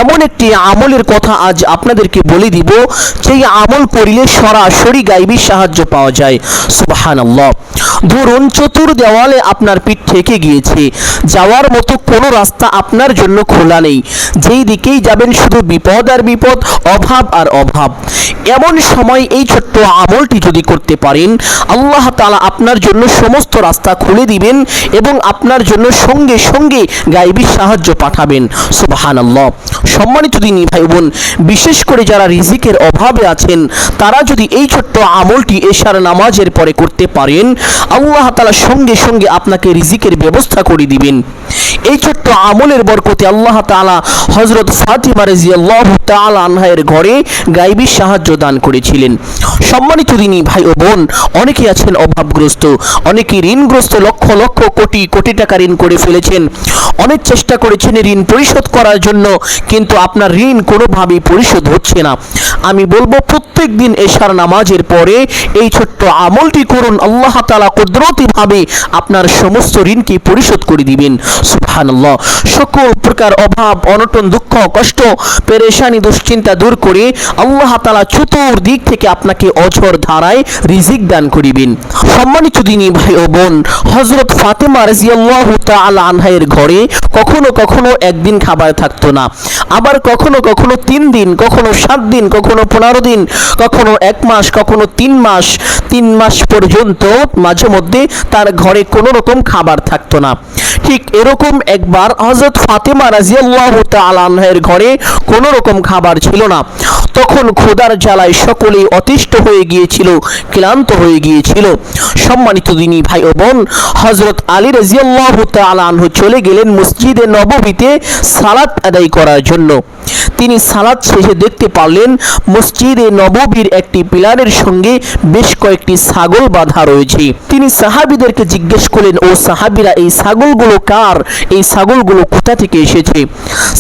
এমন একটি আমলের কথা আজ আপনাদেরকে বলে দিব, যেই আমল করিলে সরাসরি গায়বী সাহায্য পাওয়া যায়। সুবহানাল্লাহ। ধরুন চতুর দেওয়ালে আপনার পিঠ থেকে গিয়েছে, যাওয়ার মতো কোনো রাস্তা আপনার জন্য খোলা নেই, যেই দিকেই যাবেন শুধু বিপদ আর বিপদ, অভাব আর অভাব। এমন সময় এই ছোট্ট আমলটি যদি করতে পারেন, আল্লাহ তাআলা আপনার জন্য সমস্ত রাস্তা খুলে দিবেন এবং আপনার জন্য সঙ্গে সঙ্গে গায়বী সাহায্য পাঠাবেন। সুবহানাল্লাহ। সম্মানিত দিনী ভাই বোন, বিশেষ করে যারা রিজিকের অভাবে আছেন, তারা যদি এই ছোট্ট আমলটি এশার নামাজের পরে করতে পারেন, আল্লাহ তাআলা সঙ্গে সঙ্গে আপনাকে রিজিকের ব্যবস্থা করে দিবেন। এই ছোট্ট আমলের বরকতে আল্লাহ তাআলা হযরত ফাতিমা রাদিয়াল্লাহু তাআলা আনহার ঘরে গায়বী সাহায্য দান করেছিলেন। সম্মানিত দিনী ভাই ও বোন, অনেকে আছেন অভাবগ্রস্ত, অনেকে ঋণগ্রস্ত, লক্ষ লক্ষ কোটি কোটি টাকা ঋণ করে ফেলেছেন। অনেক চেষ্টা করেছেন ঋণ পরিশোধ করার জন্য, কিন্তু আপনার ঋণ কোনোভাবেই পরিশোধ হচ্ছে না। আমি বলবো প্রত্যেক দিন এশার নামাজের পরে এই ছোট্ট আমলটি করুন, আল্লাহ তাআলা কুদরতিভাবে আপনার সমস্ত ঋণকে পরিশোধ করে দিবেন। সুবহানাল্লাহ। সকল প্রকার অভাব, অনটন, দুঃখ, কষ্ট, পেরেশানি, দুশ্চিন্তা দূর করে আল্লাহ তাআলা চতুর্দিক থেকে আপনাকে অঝোর ধারায় রিজিক দান করিবেন। সম্মানিত দিনী ভাই ও বোন, হযরত ফাতেমা রাদিয়াল্লাহু তাআলা আনহার ঘরে কখনো কখনো একদিন খাবার থাকতো না, আবার কখনো কখনো 3 দিন, কখনো 7 দিন, কখনো 15 দিন, কখনো 1 মাস, কখনো 3 মাস, 3 মাস পর্যন্ত মাঝে মধ্যে তার ঘরে কোনো রকম খাবার থাকতো না। ঠিক এরকম একবার হযরত ফাতেমা রাদিয়াল্লাহু তাআলা আনহার ঘরে কোনো রকম খাবার ছিল না। তখন ক্ষুধার জ্বালায় সকলেই অতিষ্ঠ হয়ে গিয়েছিল, ক্লান্ত হয়ে গিয়েছিল। সম্মানিত দিনী ভাই ও বোন, হযরত আলী রাদিয়াল্লাহু তাআলা আনহু চলে গেলেন মসজিদে নববীতে সালাত আদায় করার জন্য। তিনি সালাত শেষে দেখতে পারলেন মসজিদে নববীর একটি পিলারের সঙ্গে বেশ কয়েকটি ছাগল বাঁধা রয়েছে। তিনি সাহাবীদেরকে জিজ্ঞেস করলেন, ও সাহাবীরা, এই ছাগলগুলো কার? এই ছাগলগুলো কোথা থেকে এসেছে?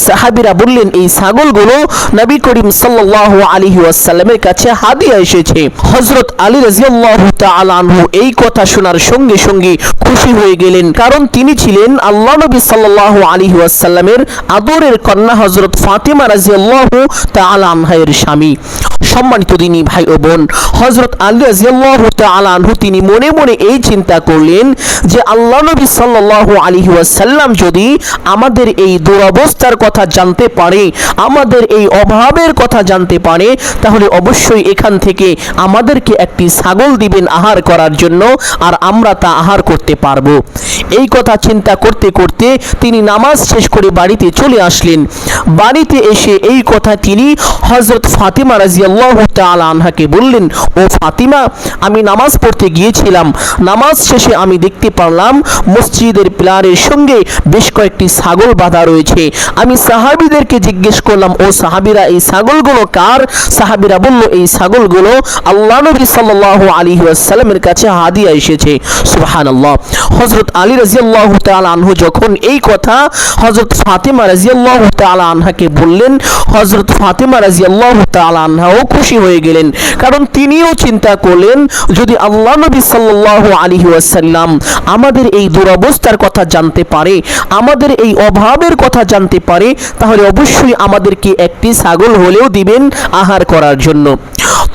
সাহাবীরা বললেন, এই ছাগলগুলো নবী করিম সাল্লাল্লাহু আলাইহি ওয়াসাল্লামের কাছে হাদিয়া এসেছে। হযরত আলী রাদিয়াল্লাহু তাআলা আনহু এই কথা শোনার সঙ্গে সঙ্গে খুশি হয়ে গেলেন, কারণ তিনি ছিলেন আল্লাহ নবী সাল্লাল্লাহু আলাইহি ওয়াসাল্লামের আদরের কন্যা হযরত ফাতিমা রাদিয়াল্লাহু তাআলা আনহার স্বামী। সম্মানিত দিনী ভাই ও বোন, হযরত আলী রাদিয়াল্লাহু তাআলা আনহু তিনি মনে মনে এই চিন্তা করলেন যে আল্লাহ নবী সাল্লাল্লাহু আলাইহি ওয়াসাল্লাম যদি আমাদের এই দুরবস্থার কথা জানতে পারে, আমাদের এই অভাবের কথা জানতে পারে, তাহলে অবশ্যই এখান থেকে আমাদেরকে একটি ছাগল দিবেন আহার করার জন্য, আর আমরা তা আহার করতে পারবো। এই কথা চিন্তা করতে করতে তিনি নামাজ শেষ করে বাড়িতে চলে আসলেন। বাড়িতে এসে এই কথা তিনি হযরত ফাতিমা রাদিয়াল্লাহু তাআলা আনহাকে বললেন, ও ফাতিমা, আমি নামাজ পড়তে গিয়েছিলাম, নামাজ শেষে আমি দেখতে পারলাম মসজিদের পিলারের সঙ্গে বেশ কয়েকটি ছাগল বাঁধা রয়েছে। আমি সাহাবীদেরকে জিজ্ঞেস করলাম, ও সাহাবীরা, এই ছাগলগুলো কার? সাহাবীরা বলল, এই ছাগলগুলো আল্লাহ নবী সাল্লাল্লাহু আলাইহি ওয়াসাল্লামের কাছে হাদিয়া এসেছে। সুবহানাল্লাহ। হযরত আলী রাদিয়াল্লাহু তাআলা আনহু যখন এই কথা হযরত ফাতিমা রাদিয়াল্লাহু তাআলা আনহাকে বললেন, হযরত ফাতিমা রাদিয়াল্লাহু তাআলা আনহাও খুশি হয়ে গেলেন, কারণ তিনিও চিন্তা করলেন যদি আল্লাহ নবী সাল্লাল্লাহু আলাইহি ওয়াসাল্লাম আমাদের এই দুরবস্থার কথা জানতে পারে, আমাদের এই অভাবের কথা জানতে পারে, তাহলে অবশ্যই আমাদেরকে একটি ছাগল হলেও দিবেন আহার করার জন্য।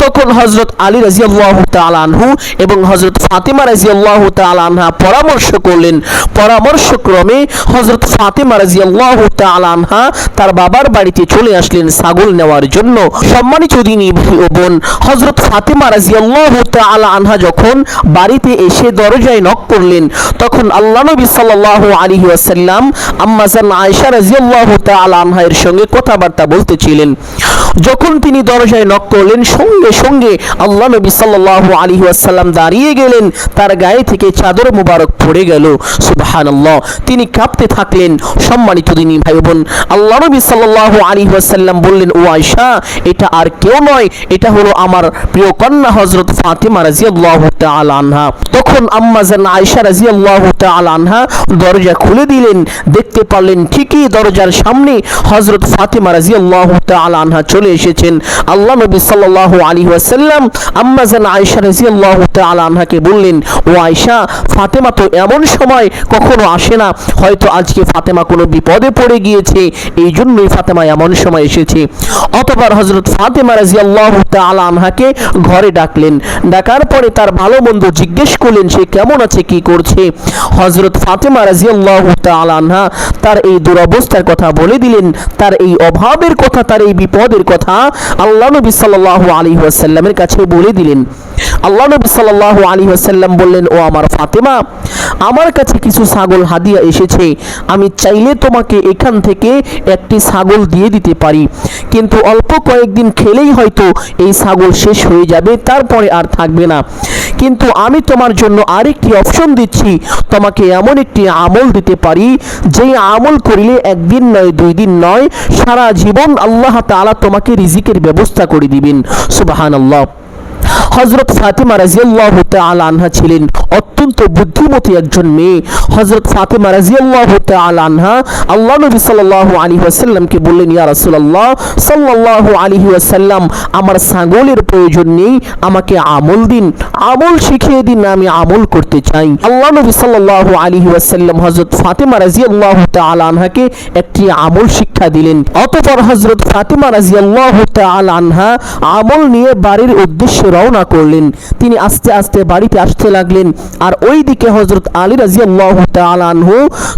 তখন হযরত আলী রাদিয়াল্লাহু তাআলা আনহু এবং হযরত ফাতিমা রাদিয়াল্লাহু তাআলা আনহা পরামর্শ করলেন। পরামর্শক্রমে হযরত ফাতিমা রাদিয়াল্লাহু তাআলা আনহা তার বাবার বাড়িতে চলে আসলেন ছাগল নেওয়ার জন্য। সম্মানিত দিনী ভাই ও বোন, হযরত ফাতিমা রাদিয়াল্লাহু তাআলা আনহা যখন বাড়িতে এসে দরজায় নক করলেন, তখন আল্লাহ নবী সাল্লাল্লাহু আলাইহি ওয়াসাল্লাম আম্মা জান আয়েশা রাদিয়াল্লাহু তাআলা আনহার সঙ্গে কথাবার্তা বলতেছিলেন। যখন তিনি দরজায় নক করলেন, সঙ্গে সঙ্গে আল্লাহ নবী সাল্লাল্লাহু আলাইহি ওয়াসাল্লাম দাঁড়িয়ে গেলেন, তার গায়ে থেকে চাদর মুবারক পড়ে গেল। সুবহানাল্লাহ। তিনি কাঁপতে থাকলেন। সম্মানিত দিনী ভাই বোন, আল্লাহ নবী সাল্লাল্লাহু আলাইহি ওয়াসাল্লাম বললেন, ও আয়েশা, এটা আর কেউ নয়, নয়, এটা হলো আমার প্রিয় কন্যা হযরত ফাতেমা রাদিয়াল্লাহু তাআলা আনহা। তখন আম্মা জান আয়েশা রাদিয়াল্লাহু তাআলা আনহা দরজা খুলে দিলেন। দেখতে পারলেন ঠিকই দরজার সামনে হযরত ফাতেমা রাদিয়াল্লাহু তাআলা আনহা চলে এসেছেন। আল্লাহ নবী সাল্লাল্লাহু আলাইহি ওয়াসাল্লাম আম্মা জান আয়েশা রাদিয়াল্লাহু তাআলা আনহাকে বললেন, ও আয়েশা, ফাতেমা তো এমন সময় কখনো আসে না, হয়তো আজকে ফাতেমা কোনো বিপদে পড়ে গিয়েছে, এই জন্যই ফাতেমা এমন সময় এসেছে। অতঃপর হযরত ফাতেমা রাদিয়াল্লাহু তাআলা আনহাকে ঘরে ডাকলেন। ডাকার পরে তার ভালো মন্দ জিজ্ঞেস করলেন, সে কেমন আছে, কি করছে। হযরত ফাতেমা রাদিয়াল্লাহু তাআলা আনহা তার এই দুরবস্থার কথা বলে দিলেন, তার এই অভাবের কথা, তার এই বিপদের কথা আল্লাহ নবী সাল্লাল্লাহু আলাইহি ওয়াসাল্লামের কাছে বলে দিলেন। আল্লাহ নবী সাল্লাল্লাহু আলাইহি ওয়াসাল্লাম বললেন, ও আমার ফাতেমা, আমার কাছে কিছু ছাগল হাদিয়া এসেছে, আমি চাইলে তোমাকে এখান থেকে একটি ছাগল দিয়ে দিতে পারি, কিন্তু অল্প কয়েকদিন খেলেই হয়তো এই ছাগল শেষ হয়ে যাবে, তারপরে আর থাকবে না। কিন্তু আমি তোমার জন্য আরেকটি অপশন দিচ্ছি, তোমাকে এমন একটি আমল দিতে পারি যেই আমল করিলে একদিন নয়, 2 দিন নয়, সারা জীবন আল্লাহ তাআলা তোমাকে রিজিকের ব্যবস্থা করে দিবেন। সুবহানাল্লাহ। হযরত ফাতেমা রাদিয়াল্লাহু তাআলা আনহা ছিলেন অত্যন্ত বুদ্ধিমতী একজন মেয়ে। হযরত ফাতেমা রাদিয়াল্লাহু তাআলা আনহা আল্লাহ নবী সাল্লাল্লাহু আলাইহি ওয়াসাল্লামকে বললেন, ইয়া রাসূলুল্লাহ সাল্লাল্লাহু আলাইহি ওয়াসাল্লাম, আমার ছাগলের প্রয়োজন নেই, আমাকে আমল দিন, আমল শিখিয়ে দিন, আমি আমল করতে চাই। আল্লাহ নবী সাল্লাল্লাহু আলাইহি ওয়াসাল্লাম হযরত ফাতেমা রাদিয়াল্লাহু তাআলা আনহাকে একটি আমল শিক্ষা দিলেন। অতঃপর হযরত ফাতেমা রাদিয়াল্লাহু তাআলা আনহা আমল নিয়ে বাড়ির উদ্দেশ্যে রওনা করলেন। তিনি আস্তে আস্তে বাড়িতে আসতে লাগলেন, আর ওইদিকে হযরত আলী রাদিয়াল্লাহু তাআলা আনহু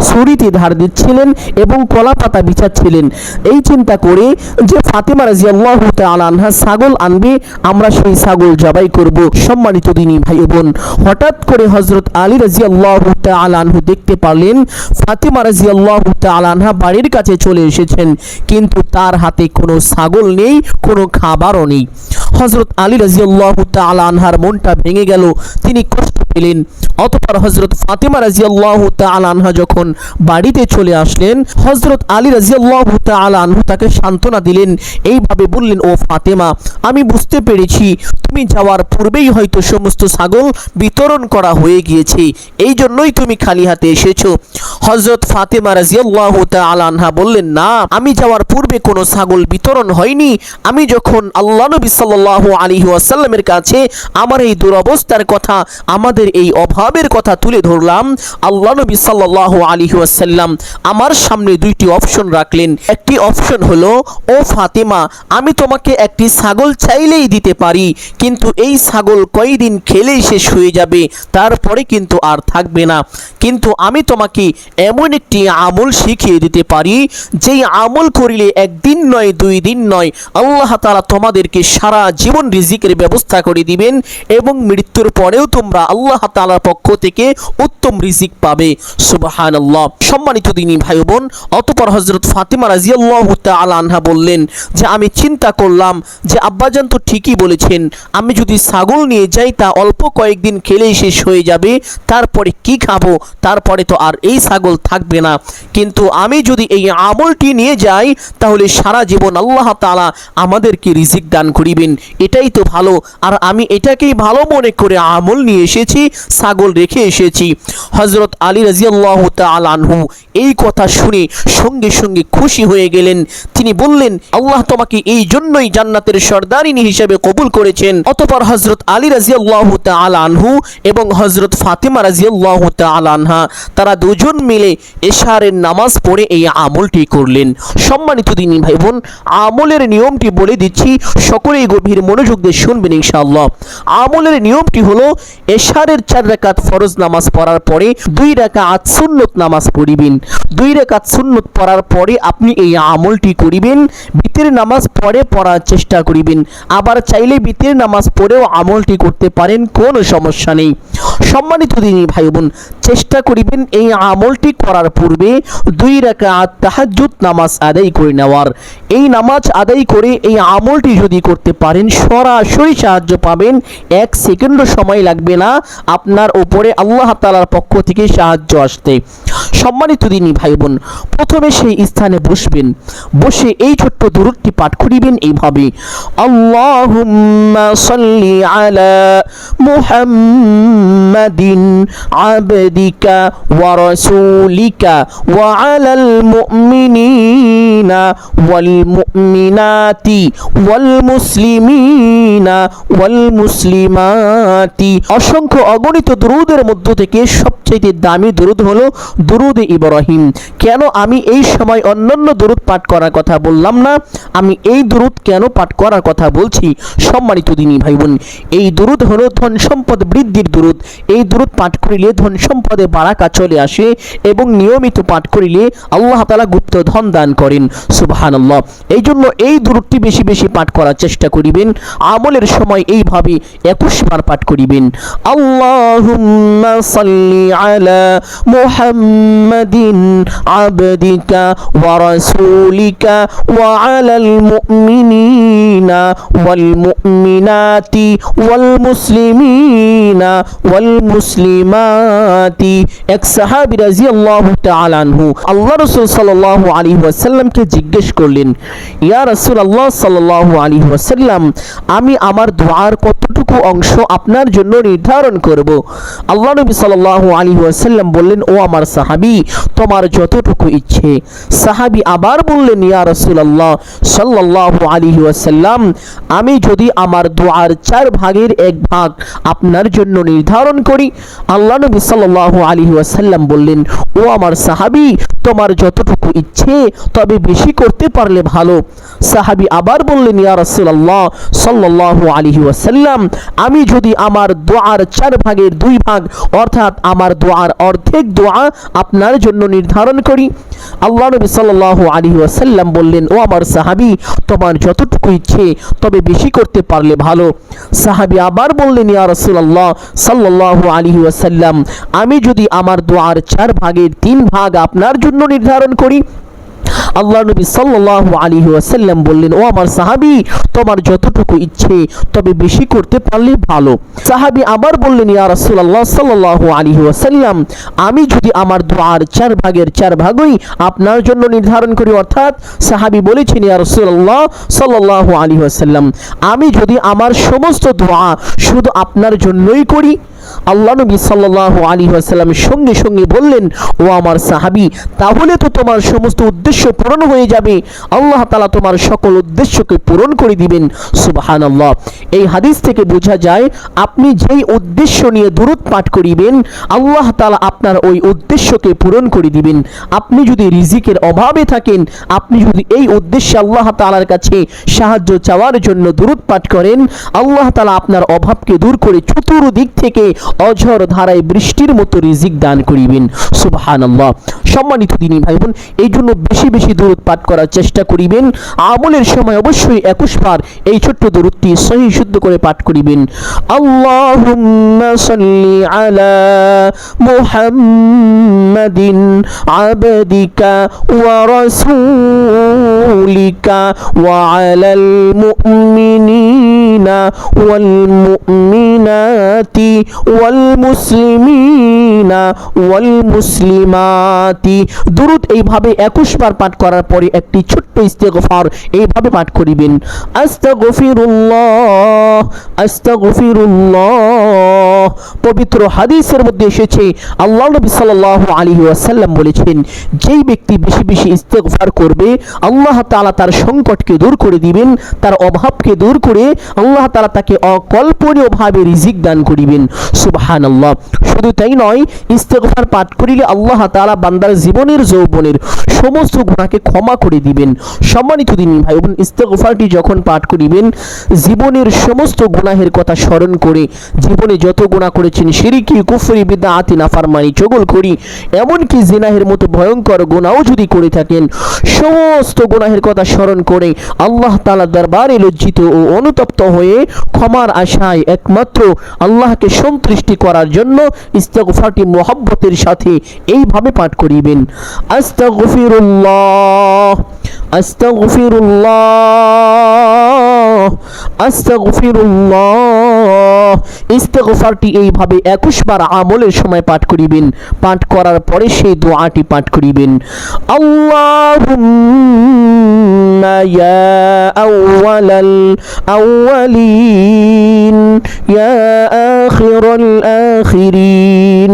ছুরিতে ধার দিচ্ছিলেন এবং কলা পাতা বিছাচ্ছিলেন। এই চিন্তা করে যে ফাতেমা রাদিয়াল্লাহু তাআলা আনহা ছাগল আনবে, আমরা সেই ছাগল জবাই করব। সম্মানিত দিনী ভাই ও বোন, হঠাৎ করে হযরত আলী রাদিয়াল্লাহু তাআলা আনহু দেখতে পারলেন ফাতেমা রাদিয়াল্লাহু তাআলা আনহা বাড়ির কাছে চলে এসেছেন, কিন্তু তার হাতে কোনো ছাগল নেই, কোনো খাবারও নেই। হযরত আলী রাদিয়াল্লাহু তাআলা আনহার মনটা ভেঙে গেল, তিনি কষ্ট পেলেন। অতঃপর হযরত ফাতেমা রাদিয়াল্লাহু তাআলা আনহা যখন বাড়িতে চলে আসলেন, হযরত আলী রাদিয়াল্লাহু তাআলা আনহু তাকে সান্ত্বনা দিলেন, এইভাবে বললেন, ও ফাতেমা, আমি বুঝতে পেরেছি তুমি যাওয়ার পূর্বেই হয়তো সমস্ত ছাগল বিতরণ করা হয়ে গিয়েছে, এই জন্যই তুমি খালি হাতে এসেছো। হযরত ফাতেমা রাদিয়াল্লাহু তাআলা আনহা বললেন, না, আমি যাওয়ার পূর্বে কোনো ছাগল বিতরণ হয়নি। আমি যখন আল্লাহ নবী সাল্লাল্লাহু আলাইহি ওয়াসাল্লামের কাছে আমার এই দুরবস্থার কথা, আমাদের এই অভাবের কথা তুলে ধরলাম, আল্লাহ নবী সাল্লাল্লাহু আলাইহি ওয়াসাল্লাম আমার সামনে 2টি অপশন রাখলেন। একটি অপশন হলো, ও ফাতেমা, আমি তোমাকে একটি ছাগল চাইলেই দিতে পারি, কিন্তু এই ছাগল কয়েকদিন খেলেই শেষ হয়ে যাবে, তারপরে কিন্তু আর থাকবে না। কিন্তু আমি তোমাকে এমন একটি আমল শিখিয়ে দিতে পারি, যেই আমল করিলে একদিন নয়, 2 দিন নয়, আল্লাহ তাআলা তোমাদেরকে সারা জীবন রিজিকের ব্যবস্থা করে দিবেন এবং মৃত্যুর পরেও তোমরা আল্লাহ তাআলার পক্ষ থেকে উত্তম রিজিক পাবে। সুবহানাল্লাহ। সম্মানিত দিনী ভাই বোন, অতঃপর হযরত ফাতেমা রাদিয়াল্লাহু তাআলা আনহা বললেন যে আমি চিন্তা করলাম যে আব্বাজান তো ঠিকই বলেছেন, আমি যদি ছাগল নিয়ে যাই তা অল্প কয়েকদিন খেলেই শেষ হয়ে যাবে, তারপরে কি খাবো, তারপরে তো আর এই ছাগল থাকবে না। কিন্তু আমি যদি এই আমলটি নিয়ে যাই তাহলে সারা জীবন আল্লাহ তাআলা আমাদেরকে রিজিক দান করিবেন, এটাই তো ভালো। আর আমি এটাকেই ভালো মনে করে আমল নিয়ে এসেছি, ছাগল রেখে এসেছি। হযরত আলী রাদিয়াল্লাহু তাআলা আনহু এই কথা শুনে সঙ্গে সঙ্গে খুশি হয়ে গেলেন। তিনি বললেন, আল্লাহ তোমাকে এই জন্যই জান্নাতের সর্দারিনী হিসেবে কবুল করেছেন। অতঃপর হযরত আলী রাদিয়াল্লাহু তাআলা আনহু এবং হযরত ফাতেমা রাদিয়াল্লাহু তাআলা আনহা তারা দুজন মিলে এশারের নামাজ পড়ে এই আমলটি করলেন। সম্মানিত দিনী ভাই বোন, আমলের নিয়মটি বলে দিচ্ছি, সকলেই গভীর মনোযোগ দিয়ে শুনবেন ইনশাআল্লাহ। আমলের নিয়মটি হলো, এশারের 4 রাকাত ফরজ নামাজ পড়ার পরে 2 রাকাত সুন্নত নামাজ পড়িবেন। 2 রাকাত সুন্নত পড়ার পরে আপনি এই আমলটি করিবেন। বিতরের নামাজ পড়ে পড়ার চেষ্টা করিবেন, আবার চাইলে বিতরের নামাজ পড়েও আমলটি করতে পারেন, কোনো সমস্যা নেই। সম্মানিত দিনী ভাই বোন, চেষ্টা করিবেন এই আমলটি করার পূর্বে 2 রাকাত তাহাজ্জুদ নামাজ আদায় করে নেওয়ার। এই নামাজ আদায় করে এই আমলটি যদি করতে পারেন সরাসরি সাহায্য পাবেন, 1 সেকেন্ডও সময় লাগবে না আপনার উপরে আল্লাহ তাআলার পক্ষ থেকে সাহায্য আসতে। সম্মানিত দিনী ভাই বোন, প্রথমে সেই স্থানে বসবেন, বসে এই ছোট্ট দুরূদটি পাঠ করিবেন এইভাবে, আল্লাহুম্মা সাল্লি আলা মুহাম্মাদিন আবদিকা ওয়া রাসূলিকা ওয়া আলাল মুমিনিনা ওয়াল মুমিনাতি ওয়াল মুসলিমিনা ওয়াল মুসলিমাতি। অসংখ্য অগণিত দুরূদের মধ্য থেকে সবচেয়ে দামি দুরূদ হলো দুরূদে ইব্রাহিম। কেন আমি এই সময় অন্যান্য দুরূদ পাঠ করার কথা বললাম না, আমি এই দুরূদ কেন পাঠ করার কথা বলছি? সম্মানিত দিনী ভাই বোন, এই দুরূদ হলো ধন সম্পদ বৃদ্ধির দুরূদ। এই দুরূদ পাঠ করিলে ধন সম্পদে বারাকা চলে আসে এবং নিয়মিত পাঠ করিলে আল্লাহ তাআলা গুপ্ত ধন দান করেন। সুবহানাল্লাহ। এই জন্য এই দুরূদটি বেশি বেশি পাঠ করার চেষ্টা করিবেন। আমলের সময় এইভাবে 21 বার পাঠ করিবেন, আল্লাহুম্মা সাল্লি আলা মুহাম্মাদিন আবদিকা ওয়া রাসূলিকা ওয়া আলাল মুমিনিনা ওয়াল মুমিনাতি ওয়াল মুসলিমিনা ওয়াল মুসলিমাতি। এক সাহাবী রাদিয়াল্লাহু তাআলা আনহু আল্লাহ রাসূল সাল্লাল্লাহু আলাইহি ওয়াসাল্লামকে জিজ্ঞেস করলেন, ইয়া রাসূলুল্লাহ সাল্লাল্লাহু আলাইহি ওয়াসাল্লাম, আমি আমার দুআর কতটুকু অংশ আপনার জন্য নির্ধারণ করব? আল্লাহ নবী সাল্লাল্লাহু আলাইহি ওয়াসাল্লাম বললেন, ও আমার সাহাবী, তোমার যতটুকু ইচ্ছে। সাহাবী আবার বললেন, ইয়া রাসূলুল্লাহ সাল্লাল্লাহু আলাইহি ওয়াসাল্লাম, আমি যদি আমার দুআর 4 ভাগের 1 ভাগ আপনার জন্য নির্ধারণ করি? আল্লাহ নবী সাল্লাল্লাহু আলাইহি ওয়াসাল্লাম বললেন, ও আমার সাহাবী, তোমার যতটুকু ইচ্ছে, তবে বেশি করতে পারলে ভালো। সাহাবী আবার বললেন, ইয়া রাসূলুল্লাহ সাল্লাল্লাহু আলাইহি ওয়াসাল্লাম, আমি যদি আমার দুআর 4 ভাগের 2 ভাগ অর্থাৎ আমার দুআর অর্ধেক দোয়া আপনার জন্য নির্ধারণ করি? আল্লাহ নবী সাল্লাল্লাহু আলাইহি ওয়াসাল্লাম বললেন, ও আমার সাহাবী, তোমার যতটুকু ইচ্ছে, তবে বেশি করতে পারলে ভালো। সাহাবী আবার বললেন, ইয়া রাসূলুল্লাহ সাল্লাল্লাহু আলাইহি ওয়াসাল্লাম, আমি যদি আমার দুআর 4 ভাগের 3 ভাগ আপনার জন্য নির্ধারণ করি? আল্লাহ নবী সাল্লাল্লাহু আলাইহি ওয়াসাল্লাম বললেন, ও আমার সাহাবী, তোমার যতটুকু ইচ্ছে, তবে বেশি করতে পারলে ভালো। সাহাবী আবার বললেন, ইয়া রাসূলুল্লাহ সাল্লাল্লাহু আলাইহি ওয়াসাল্লাম, আমি যদি আমার দুআর 4 ভাগের 4 ভাগই আপনার জন্য নির্ধারণ করি, অর্থাৎ সাহাবী বলেছেন, ইয়া রাসূলুল্লাহ সাল্লাল্লাহু আলাইহি ওয়াসাল্লাম, আমি যদি আমার সমস্ত দোয়া শুধু আপনার জন্যই করি? আল্লাহ নবী সাল্লাল্লাহু আলাইহি ওয়াসাল্লাম সঙ্গে সঙ্গে বললেন, ও আমার সাহাবী, তাহলে তো তোমার সমস্ত উদ্দেশ্য পূরণ হয়ে যাবে, আল্লাহ তাআলা তোমার সকল উদ্দেশ্যকে পূরণ করে দিবেন। সুবহানাল্লাহ। এই হাদিস থেকে বোঝা যায়, আপনি যেই উদ্দেশ্য নিয়ে দুরূদ পাঠ করিবেন, আল্লাহ তাআলা আপনার ওই উদ্দেশ্যকে পূরণ করে দিবেন। আপনি যদি রিজিকের অভাবে থাকেন, আপনি যদি এই উদ্দেশ্যে আল্লাহ তাআলার কাছে সাহায্য চাওয়ার জন্য দুরূদ পাঠ করেন, আল্লাহ তাআলা আপনার অভাবকে দূর করে চতুর্দিক থেকে অঝর ধারায় বৃষ্টির মতো রিজিক দান করিবেন। সুবহানাল্লাহ। সম্মানিত দিনী ভাই বোন, এই জন্য বেশি বেশি দুরূদ পাঠ করার চেষ্টা করিবেন। আমলের সময় অবশ্যই 21 বার এই ছোট্ট দুরূদটি সহিহ শুদ্ধ করে পাঠ করিবেন, আল্লাহুম্মা সাল্লি আলা মুহাম্মাদিন আবদিকা ওয়া রাসূলিকা ওয়া আলাল মুমিনিনা ওয়াল মুমিনাতি ওয়াল মুসলিমিনা ওয়াল মুসলিমাতি। দুরূদ এইভাবে 21 বার পাঠ করার পরে একটি ছোট্ট ইস্তেগফার এইভাবে পাঠ করিবেন, আস্তাগফিরুল্লাহ আস্তাগফিরুল্লাহ। পবিত্র হাদিসের মধ্যে এসেছে, আল্লাহ নবী সাল্লাল্লাহু আলাইহি ওয়াসাল্লাম বলেছেন, যেই ব্যক্তি বেশি বেশি ইস্তেগফার করবে, আল্লাহ তাআলা তার সংকটকে দূর করে দিবেন, তার অভাবকে দূর করে আল্লাহ তাআলা তাকে অকল্পনীয়ভাবে রিজিক দান করিবেন। সুবহানাল্লাহ। শুধু তাই নয়, ইস্তেগফার পাঠ করিলে আল্লাহ তাআলা বান্দার জীবনের যৌবনের সমস্ত গুনাহকে ক্ষমা করে দিবেন। সম্মানিত দিনী ভাই বোন, ইস্তেগফারটি যখন পাঠ করিবেন, জীবনের সমস্ত গুনাহের কথা স্মরণ করে, জীবনে যত গুনাহ করেছেন, শিরকি, কুফরি, বিদআতি, নাফরমানি, চগলখড়ি, এমনকি জিনাহের মতো ভয়ঙ্কর গুনাহও যদি করে থাকেন, সমস্ত গুনাহের কথা স্মরণ করে আল্লাহ তাআলার দরবারে লজ্জিত ও অনুতপ্ত হয়ে ক্ষমার আশায় একমাত্র আল্লাহকে সন্তুষ্টি করার জন্য ইস্তেগফারটি মুহাব্বতের সাথে এইভাবে পাঠ করিবেন। আস্তাগফিরুল্লাহ আস্তাগফিরুল্লাহ আস্তাগফিরুল্লাহ। ইস্তেগফারটি এইভাবে 21 বার আমলের সময় পাঠ করিবেন। পাঠ করার পরে সেই দোয়াটি পাঠ করিবেন। আল্লাহুম্মা ইয়া আউওয়ালাল আউওয়ালিন ইয়া আখিরাল আখিরিন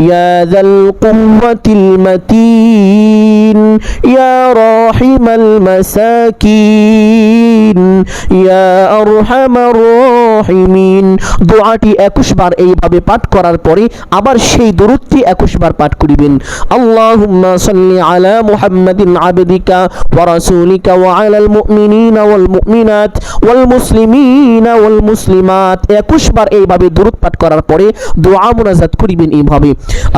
ইয়া যাল কুওয়াতিল মাতিন ইয়া রাহিমাল মাসাকিন ইয়া আরহামার রাহিমিন। দোয়াটি 21 বার এইভাবে পাঠ করার পরে আবার সেই দরুদটি 21 বার পাঠ করিবেন। আল্লাহুম্মা সাল্লি আলা মুহাম্মাদিন আবদিকা ওয়া রাসূলিকা ওয়া আলাল মুমিনিনা ওয়াল মুমিনাত ওয়াল মুসলিমিনা ওয়াল মুসলিমাত। 21 বার এইভাবে দরুদ পাঠ করার পরে দোয়া মুনাজাত করিবেন এইভাবে।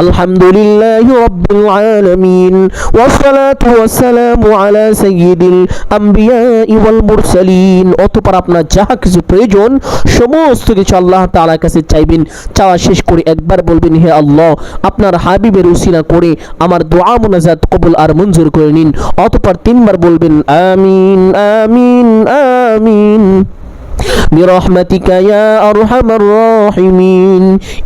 আলহামদুলিল্লাহি রাব্বিল আলামিন ওয়াস সালাতু ওয়াস সালামু আলা সাইয়্যিদিল আমবিয়াই ওয়াল মুরসালিন। অতঃপর আপনার যাহা কিছু প্রয়োজন সমস্ত কিছু আল্লাহ তাআলার কাছে চাইবেন। চাওয়া শেষ করে একবার বলবেন, হে আল্লাহ, আপনার হাবিবের উসিলা করে আমার দোয়া মুনাজাত কবুল আর মঞ্জুর করে নিন। অতঃপর 3 বার বলবেন, আমিন আমিন আমিন বিরহমাতিকা ইয়া আরহামার রাহিমিন।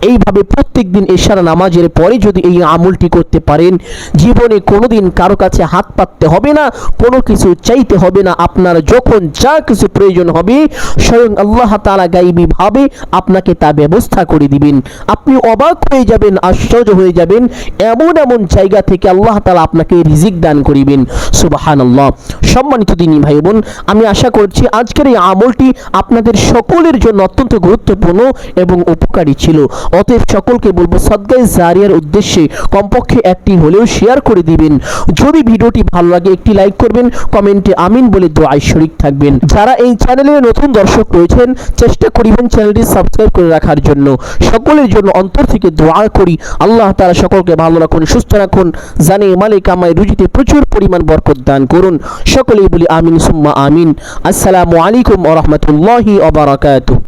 এইভাবে প্রত্যেকদিন ইশারা নামাজের পরে যদি এই আমলটি করতে পারেন, জীবনে কোনোদিন কারো কাছে হাত পাততে হবে না, কোনো কিছু চাইতে হবে না। আপনার যখন যা কিছু প্রয়োজন হবে স্বয়ং আল্লাহ তাআলা গায়বীভাবে আপনাকে তা ব্যবস্থা করে দিবেন। আপনি অবাক হয়ে যাবেন, আশ্চর্য হয়ে যাবেন, এমন এমন জায়গা থেকে আল্লাহ তাআলা আপনাকে রিজিক দান করিবেন। সুবহানাল্লাহ। সম্মানিত দিনী ভাই বোন, আমি আশা করছি আজকের এই আমলটি আপনাদের সকলের জন্য অত্যন্ত গুরুত্বপূর্ণ এবং উপকারী ছিল। অতএব সকলকে বলবো সাদগায়ে জারিয়ার উদ্দেশ্যে কমপক্ষে একটি হলেও শেয়ার করে দিবেন। যদি ভিডিওটি ভালো লাগে একটি লাইক করবেন, কমেন্টে আমিন বলে দোয়ায় শরীক থাকবেন। যারা এই চ্যানেলের নতুন দর্শক রয়েছেন চেষ্টা করিবেন চ্যানেলটি সাবস্ক্রাইব করে রাখার জন্য। সকলের জন্য অন্তর থেকে দোয়া করি আল্লাহ তাআলা সকলকে ভালো রাখুন, সুস্থ রাখুন, জানে মালে কামায় রুজিতে প্রচুর পরিমাণ বরকত দান করুন। সকলেই বলি আমিন সুম্মা আমিন। আসসালামু আলাইকুম ওয়া রাহমাতুল্লাহি ওয়া বারাকাতুহু।